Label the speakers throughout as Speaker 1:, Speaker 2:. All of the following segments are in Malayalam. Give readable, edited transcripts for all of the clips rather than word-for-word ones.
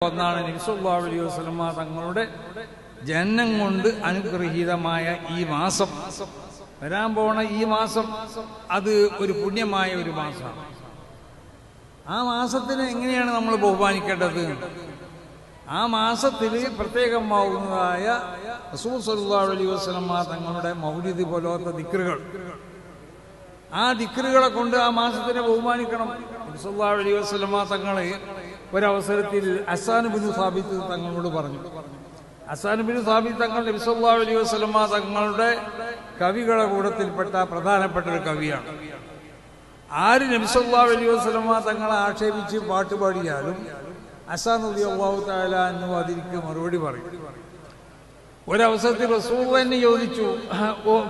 Speaker 1: ഒന്നാണ് നബി സല്ലല്ലാഹു അലൈഹി വസല്ലമ തങ്ങളുടെ ജനനം കൊണ്ട് അനുഗ്രഹീതമായ ഈ മാസം, വരാൻ പോണ ഈ മാസം, അത് ഒരു പുണ്യമായ ഒരു മാസമാണ്. ആ മാസത്തിനെ എങ്ങനെയാണ് നമ്മൾ ബഹുമാനിക്കേണ്ടത്? ആ മാസത്തിൽ പ്രത്യേകമാവുന്നതായ റസൂൽ സല്ലല്ലാഹു അലൈഹി വസല്ലമ തങ്ങളുടെ മൗലിദ് പോലത്തെ ദിക്റുകൾ, ആ ദിക്റുകളെ കൊണ്ട് ആ മാസത്തിനെ ബഹുമാനിക്കണം. നബി സല്ലല്ലാഹു അലൈഹി വസല്ലമ തങ്ങളെ ഒരവസരത്തിൽ ഹസ്സാൻ ഇബ്നു സാബിത്ത് തങ്ങളോട് പറഞ്ഞു. ഹസ്സാൻ ഇബ്നു സാബിത്ത് തങ്ങൾ നബി സല്ലല്ലാഹു അലൈഹി വസല്ലമ തങ്ങളുടെ കവികളുടെ കൂട്ടത്തിൽപ്പെട്ട പ്രധാനപ്പെട്ട ഒരു കവിയാണ്. ആര് നബി സല്ലല്ലാഹു അലൈഹി വസല്ലമ തങ്ങളെ ആക്ഷേപിച്ച് പാട്ടുപാടിയാലും ഹസ്സാൻ റളിയല്ലാഹു തആല അൻഹു അതിലേക്ക് മറുപടി പറയും. ഒരവസരത്തിൽ റസൂൽ തന്നെ ചോദിച്ചു,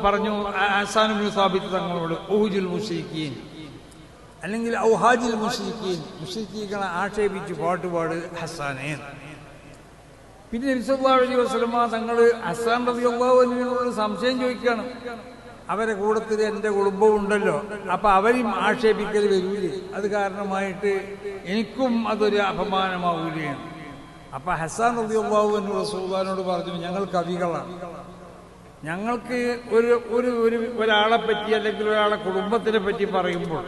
Speaker 1: പറഞ്ഞു ഹസ്സാൻ ഇബ്നു സാബിത്ത് തങ്ങളോട്, ഊഹുജുൽ മുശ്രിക്കീൻ അല്ലെങ്കിൽ ഔഹാജിൽ മുശ്രിക്കീൻ, മുശ്രിക്കീകളെ ആക്ഷേപിച്ച് പാട്ടുപാട് ഹസ്സാനേ. പിന്നെ നബി സല്ലല്ലാഹു അലൈഹി വസല്ലമ തങ്ങൾ ഹസ്സാൻ റളിയല്ലാഹു അൻഹുവിനോട് സംശയം ചോദിക്കുകയാണ്. അവരെ കൂട്ടത്തിൽ എൻ്റെ കുടുംബം ഉണ്ടല്ലോ, അപ്പൊ അവരും ആക്ഷേപിക്കൽ വരൂലേ? അത് കാരണമായിട്ട് എനിക്കും അതൊരു അപമാനമാവൂലെയാണ്. അപ്പൊ ഹസ്സാൻ റളിയല്ലാഹു അൻഹു റസൂലുള്ളാഹിനോട് പറഞ്ഞു, ഞങ്ങൾ കവികളാണ്, ഞങ്ങൾക്ക് ഒരാളെ പറ്റി അല്ലെങ്കിൽ ഒരാളെ കുടുംബത്തിനെ പറ്റി പറയുമ്പോൾ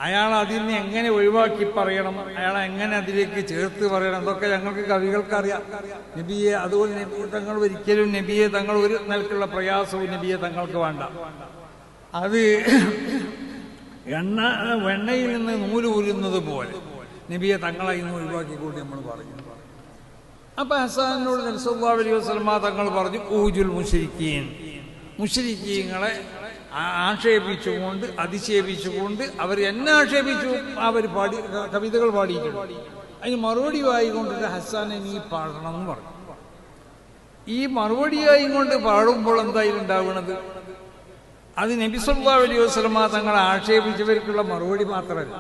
Speaker 1: അയാൾ അതിനെ എങ്ങനെ ഒഴിവാക്കി പറയണം, അയാളെ എങ്ങനെ അതിലേക്ക് ചേർത്ത് പറയണം, അതൊക്കെ ഞങ്ങൾക്ക് കവികൾക്കറിയാം. നബിയെ അതുകൊണ്ട് നബി തങ്ങൾ ഒരിക്കലും നബിയെ തങ്ങൾ ഒരു നിലക്കുള്ള പ്രയാസവും നബിയെ തങ്ങൾക്ക് വേണ്ട. അത് വെണ്ണയിൽ നിന്ന് നൂല് ഊരുന്നത് പോലെ നബിയെ തങ്ങളെ ഇന്ന് ഒഴിവാക്കിക്കൂടി നമ്മൾ പറഞ്ഞു. അപ്പൊ ഹസ്സാനോട് നബി സല്ലല്ലാഹു അലൈഹി വസല്ലമ തങ്ങൾ പറഞ്ഞു, ഊജുൽ മുശ്രിക്കീൻ, മുശ്രിക്കീങ്ങളെ ആക്ഷേപിച്ചുകൊണ്ട് അധിക്ഷേപിച്ചുകൊണ്ട് അവർ എന്നെ ആക്ഷേപിച്ചു, അവർ കവിതകൾ പാടിയിട്ടുണ്ട്. അതിന് മറുപടിയായി കൊണ്ടിട്ട് ഹസ്സാനെ നീ പാടണം എന്ന് പറഞ്ഞു. ഈ മറുപടിയായി കൊണ്ട് പാടുമ്പോൾ എന്തായാലും ഉണ്ടാവുന്നത്, അത് നബി സല്ലല്ലാഹു അലൈഹി വസല്ലമ തങ്ങളെ ആക്ഷേപിച്ചവർക്കുള്ള മറുപടി മാത്രമല്ല,